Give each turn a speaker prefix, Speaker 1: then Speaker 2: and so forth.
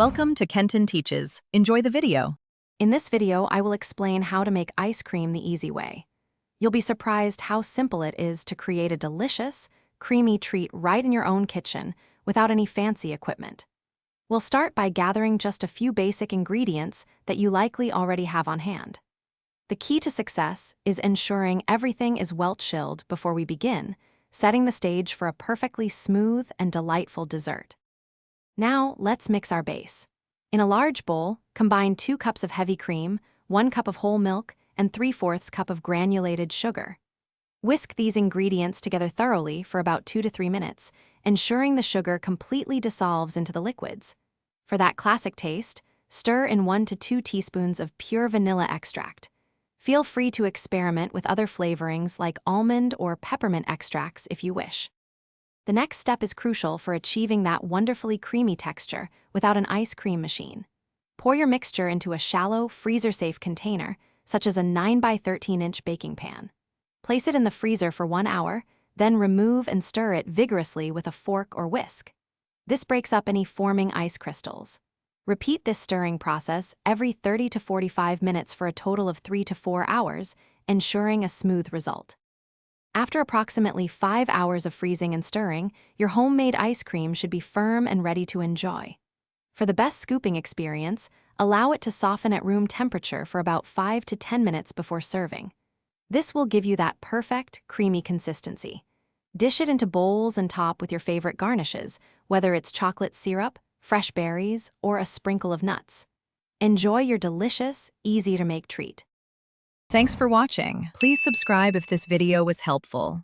Speaker 1: Welcome to Kenton Teaches. Enjoy the video.
Speaker 2: In this video, I will explain how to make ice cream the easy way. You'll be surprised how simple it is to create a delicious, creamy treat right in your own kitchen without any fancy equipment. We'll start by gathering just a few basic ingredients that you likely already have on hand. The key to success is ensuring everything is well chilled before we begin, setting the stage for a perfectly smooth and delightful dessert. Now, let's mix our base. In a large bowl, combine 2 cups of heavy cream, 1 cup of whole milk, and 3/4 cup of granulated sugar. Whisk these ingredients together thoroughly for about 2 to 3 minutes, ensuring the sugar completely dissolves into the liquids. For that classic taste, stir in 1 to 2 teaspoons of pure vanilla extract. Feel free to experiment with other flavorings like almond or peppermint extracts if you wish. The next step is crucial for achieving that wonderfully creamy texture without an ice cream machine. Pour your mixture into a shallow, freezer-safe container, such as a 9 by 13-inch baking pan. Place it in the freezer for 1 hour, then remove and stir it vigorously with a fork or whisk. This breaks up any forming ice crystals. Repeat this stirring process every 30 to 45 minutes for a total of 3 to 4 hours, ensuring a smooth result. After approximately 5 hours of freezing and stirring, your homemade ice cream should be firm and ready to enjoy. For the best scooping experience, allow it to soften at room temperature for about 5 to 10 minutes before serving. This will give you that perfect, creamy consistency. Dish it into bowls and top with your favorite garnishes, whether it's chocolate syrup, fresh berries, or a sprinkle of nuts. Enjoy your delicious, easy-to-make treat.
Speaker 1: Thanks for watching. Please subscribe if this video was helpful.